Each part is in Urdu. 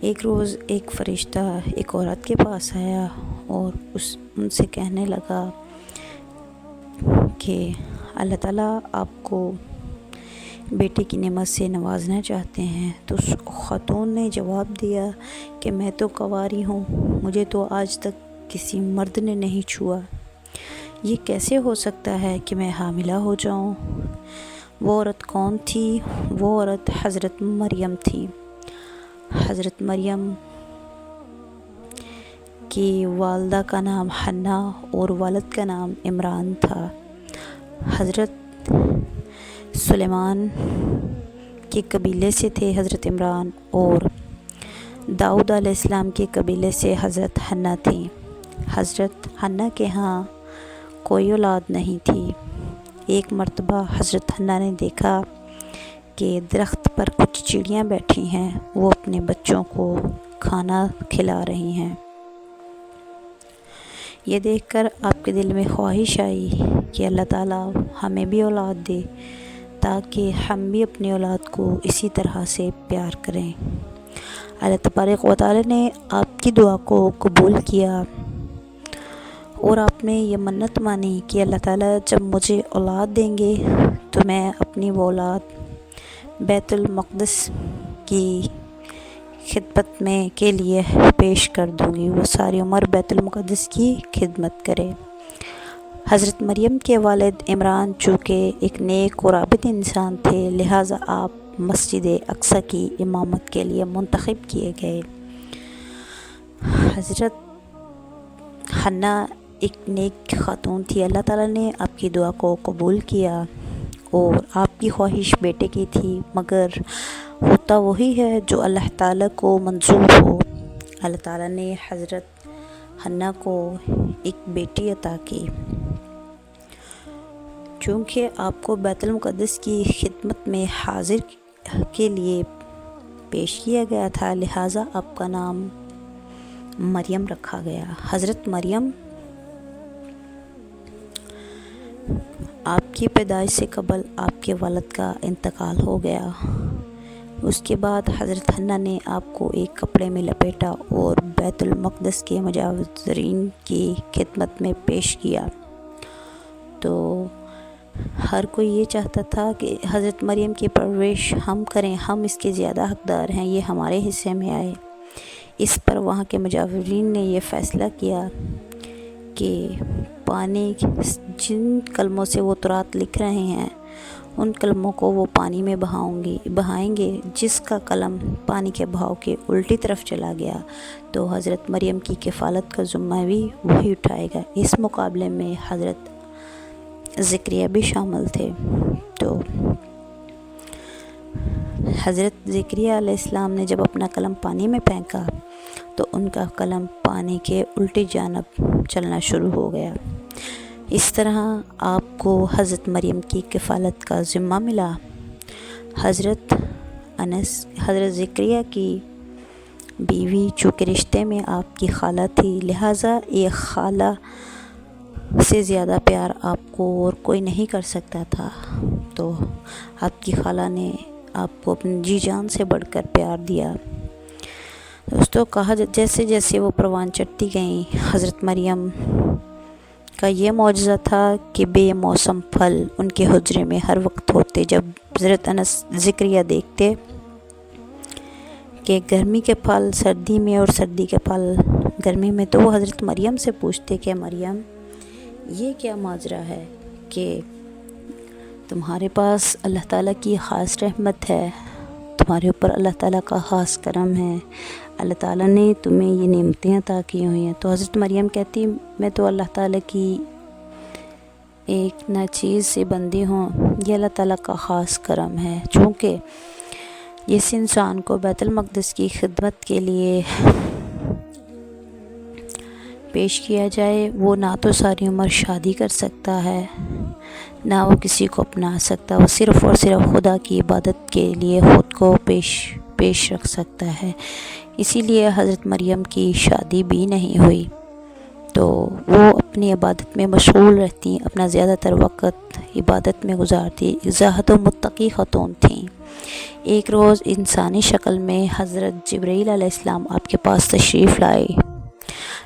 ایک روز ایک فرشتہ ایک عورت کے پاس آیا اور ان سے کہنے لگا کہ اللہ تعالیٰ آپ کو بیٹے کی نعمت سے نوازنا چاہتے ہیں۔ تو اس خاتون نے جواب دیا کہ میں تو کنواری ہوں، مجھے تو آج تک کسی مرد نے نہیں چھوا، یہ کیسے ہو سکتا ہے کہ میں حاملہ ہو جاؤں؟ وہ عورت کون تھی؟ وہ عورت حضرت مریم تھی۔ حضرت مریم کی والدہ کا نام حنا اور والد کا نام عمران تھا۔ حضرت سلیمان کے قبیلے سے تھے حضرت عمران، اور داؤد علیہ السلام کے قبیلے سے حضرت حنا تھی۔ حضرت حنا کے ہاں کوئی اولاد نہیں تھی۔ ایک مرتبہ حضرت حنا نے دیکھا کہ درخت پر کچھ چڑیاں بیٹھی ہیں، وہ اپنے بچوں کو کھانا کھلا رہی ہیں۔ یہ دیکھ کر آپ کے دل میں خواہش آئی کہ اللہ تعالیٰ ہمیں بھی اولاد دے تاکہ ہم بھی اپنی اولاد کو اسی طرح سے پیار کریں۔ اللہ تبارک و تعالیٰ نے آپ کی دعا کو قبول کیا اور آپ نے یہ منت مانی کہ اللہ تعالیٰ جب مجھے اولاد دیں گے تو میں اپنی وہ اولاد بیت المقدس کی خدمت میں کے لیے پیش کر دوں گی، وہ ساری عمر بیت المقدس کی خدمت کرے۔ حضرت مریم کے والد عمران چونکہ ایک نیک اور عابد انسان تھے، لہٰذا آپ مسجد اقصی کی امامت کے لیے منتخب کیے گئے۔ حضرت حنا ایک نیک خاتون تھی، اللہ تعالیٰ نے آپ کی دعا کو قبول کیا اور آپ کی خواہش بیٹے کی تھی، مگر ہوتا وہی ہے جو اللہ تعالیٰ کو منظور ہو۔ اللہ تعالیٰ نے حضرت حنا کو ایک بیٹی عطا کی۔ چونکہ آپ کو بیت المقدس کی خدمت میں حاضر کے لیے پیش کیا گیا تھا، لہٰذا آپ کا نام مریم رکھا گیا۔ حضرت مریم آپ کی پیدائش سے قبل آپ کے والد کا انتقال ہو گیا۔ اس کے بعد حضرت حنا نے آپ کو ایک کپڑے میں لپیٹا اور بیت المقدس کے مجاورین کی خدمت میں پیش کیا۔ تو ہر کوئی یہ چاہتا تھا کہ حضرت مریم کی پرورش ہم کریں، ہم اس کے زیادہ حقدار ہیں، یہ ہمارے حصے میں آئے۔ اس پر وہاں کے مجاورین نے یہ فیصلہ کیا کہ پانی جن کلموں سے وہ تورات لکھ رہے ہیں ان کلموں کو وہ پانی میں بہائیں گے۔ جس کا قلم پانی کے بہاؤ کے الٹی طرف چلا گیا تو حضرت مریم کی کفالت کا ذمہ بھی وہی اٹھائے گا۔ اس مقابلے میں حضرت زکریا بھی شامل تھے۔ تو حضرت زکریا علیہ السلام نے جب اپنا قلم پانی میں پھینکا تو ان کا قلم پانی کے الٹی جانب چلنا شروع ہو گیا۔ اس طرح آپ کو حضرت مریم کی کفالت کا ذمہ ملا۔ حضرت زکریا کی بیوی چونکہ رشتے میں آپ کی خالہ تھی، لہٰذا ایک خالہ سے زیادہ پیار آپ کو اور کوئی نہیں کر سکتا تھا۔ تو آپ کی خالہ نے آپ کو اپنی جی جان سے بڑھ کر پیار دیا۔ دوستو، کہا جیسے جیسے وہ پروان چڑھتی گئیں، حضرت مریم کا یہ معجزہ تھا کہ بے موسم پھل ان کے حجرے میں ہر وقت ہوتے۔ جب حضرت زکریا دیکھتے کہ گرمی کے پھل سردی میں اور سردی کے پھل گرمی میں، تو وہ حضرت مریم سے پوچھتے کہ مریم، یہ کیا ماجرا ہے کہ تمہارے پاس اللہ تعالیٰ کی خاص رحمت ہے، تمہارے اوپر اللہ تعالیٰ کا خاص کرم ہے، اللہ تعالیٰ نے تمہیں یہ نعمتیں عطا کی ہوئی ہیں۔ تو حضرت مریم کہتی، میں تو اللہ تعالیٰ کی ایک ناچیز سے بندی ہوں، یہ اللہ تعالیٰ کا خاص کرم ہے۔ چونکہ جس انسان کو بیت المقدس کی خدمت کے لیے پیش کیا جائے، وہ نہ تو ساری عمر شادی کر سکتا ہے، نہ وہ کسی کو اپنا سکتا، وہ صرف اور صرف خدا کی عبادت کے لیے خود کو پیش رکھ سکتا ہے۔ اسی لیے حضرت مریم کی شادی بھی نہیں ہوئی، تو وہ اپنی عبادت میں مشغول رہتی، اپنا زیادہ تر وقت عبادت میں گزارتی، زاہد و متقی خاتون تھیں۔ ایک روز انسانی شکل میں حضرت جبرائیل علیہ السلام آپ کے پاس تشریف لائے۔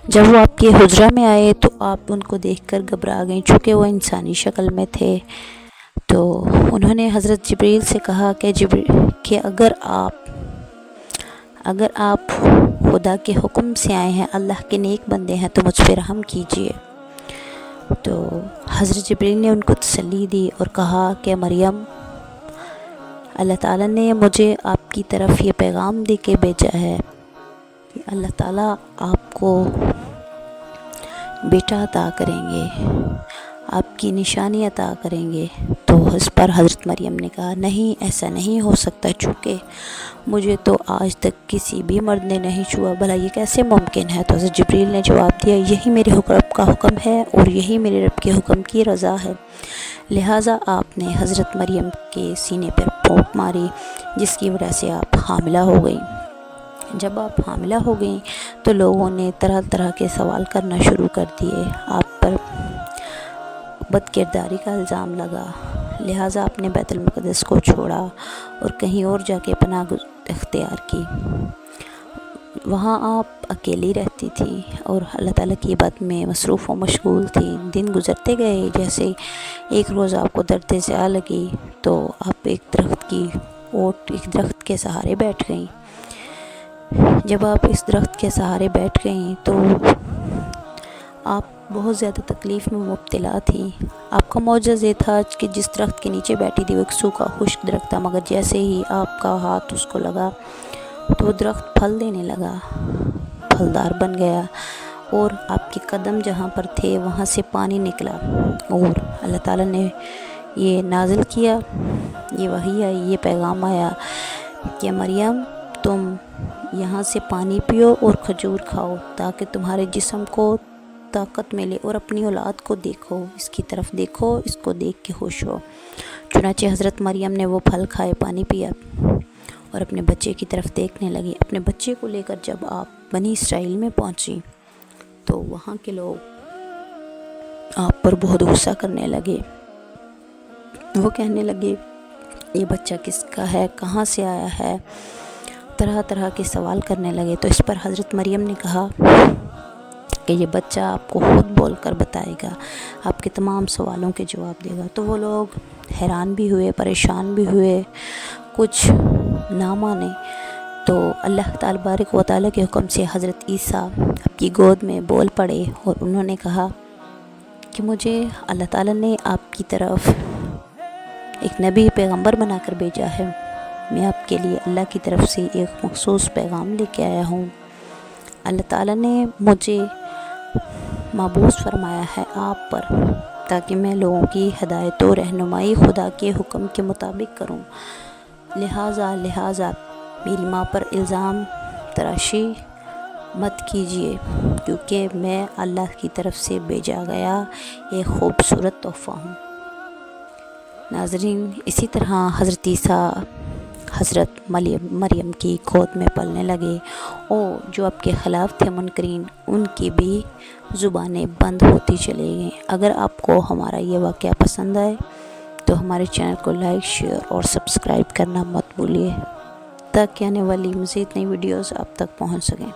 جب وہ آپ کے حجرہ میں آئے تو آپ ان کو دیکھ کر گھبرا گئیں، چونکہ وہ انسانی شکل میں تھے۔ تو انہوں نے حضرت جبرائیل سے کہا کہ اگر آپ خدا کے حکم سے آئے ہیں، اللہ کے نیک بندے ہیں، تو مجھ پہ رحم کیجیے۔ تو حضرت جبرائیل نے ان کو تسلی دی اور کہا کہ مریم، اللہ تعالیٰ نے مجھے آپ کی طرف یہ پیغام دے کے بھیجا ہے کہ اللہ تعالیٰ آپ کو بیٹا عطا کریں گے، آپ کی نشانی عطا کریں گے۔ تو اس پر حضرت مریم نے کہا نہیں، ایسا نہیں ہو سکتا، چونکہ مجھے تو آج تک کسی بھی مرد نے نہیں چھوا، بھلا یہ کیسے ممکن ہے؟ تو حضرت جبرائیل نے جواب دیا، یہی میرے رب کا حکم ہے اور یہی میرے رب کے حکم کی رضا ہے۔ لہٰذا آپ نے حضرت مریم کے سینے پر پھونک ماری، جس کی وجہ سے آپ حاملہ ہو گئیں۔ جب آپ حاملہ ہو گئیں تو لوگوں نے طرح طرح کے سوال کرنا شروع کر دیے، آپ پر بد کرداری کا الزام لگا۔ لہٰذا آپ نے بیت المقدس کو چھوڑا اور کہیں اور جا کے پناہ اختیار کی۔ وہاں آپ اکیلی رہتی تھی اور اللہ تعالیٰ کی عبادت میں مصروف و مشغول تھی۔ دن گزرتے گئے، جیسے ایک روز آپ کو درد ذیاء لگی تو آپ ایک درخت کے سہارے بیٹھ گئیں۔ جب آپ اس درخت کے سہارے بیٹھ گئیں تو آپ بہت زیادہ تکلیف میں مبتلا تھی۔ آپ کا معجزہ یہ تھا کہ جس درخت کے نیچے بیٹھی تھی وہ ایک سوکھا خشک درخت تھا، مگر جیسے ہی آپ کا ہاتھ اس کو لگا تو وہ درخت پھل دینے لگا، پھلدار بن گیا، اور آپ کے قدم جہاں پر تھے وہاں سے پانی نکلا، اور اللہ تعالیٰ نے یہ نازل کیا، یہ وحی آئی، یہ پیغام آیا کہ مریم تم یہاں سے پانی پیو اور کھجور کھاؤ تاکہ تمہارے جسم کو طاقت ملے، اور اپنی اولاد کو دیکھو، اس کی طرف دیکھو، اس کو دیکھ کے خوش ہو۔ چنانچہ حضرت مریم نے وہ پھل کھائے، پانی پیا اور اپنے بچے کی طرف دیکھنے لگی۔ اپنے بچے کو لے کر جب آپ بنی اسرائیل میں پہنچی تو وہاں کے لوگ آپ پر بہت غصہ کرنے لگے۔ وہ کہنے لگے یہ بچہ کس کا ہے، کہاں سے آیا ہے، طرح طرح کے سوال کرنے لگے۔ تو اس پر حضرت مریم نے کہا کہ یہ بچہ آپ کو خود بول کر بتائے گا، آپ کے تمام سوالوں کے جواب دے گا۔ تو وہ لوگ حیران بھی ہوئے، پریشان بھی ہوئے، کچھ نہ مانے۔ تو اللہ تعالیٰ بارک و تعالیٰ کے حکم سے حضرت عیسیٰ آپ کی گود میں بول پڑے اور انہوں نے کہا کہ مجھے اللہ تعالیٰ نے آپ کی طرف ایک نبی پیغمبر بنا کر بھیجا ہے، میں آپ کے لیے اللہ کی طرف سے ایک مخصوص پیغام لے کے آیا ہوں۔ اللہ تعالیٰ نے مجھے مبعوث فرمایا ہے آپ پر تاکہ میں لوگوں کی ہدایت و رہنمائی خدا کے حکم کے مطابق کروں۔ لہٰذا میری ماں پر الزام تراشی مت کیجیے، کیونکہ میں اللہ کی طرف سے بھیجا گیا ایک خوبصورت تحفہ ہوں۔ ناظرین، اسی طرح حضرت عیسیٰ حضرت مریم کی گود میں پلنے لگے، اور جو آپ کے خلاف تھے منکرین، ان کی بھی زبانیں بند ہوتی چلی گئیں۔ اگر آپ کو ہمارا یہ واقعہ پسند آئے تو ہمارے چینل کو لائک، شیئر اور سبسکرائب کرنا مت بھولیے تاکہ آنے والی مزید نئی ویڈیوز آپ تک پہنچ سکیں۔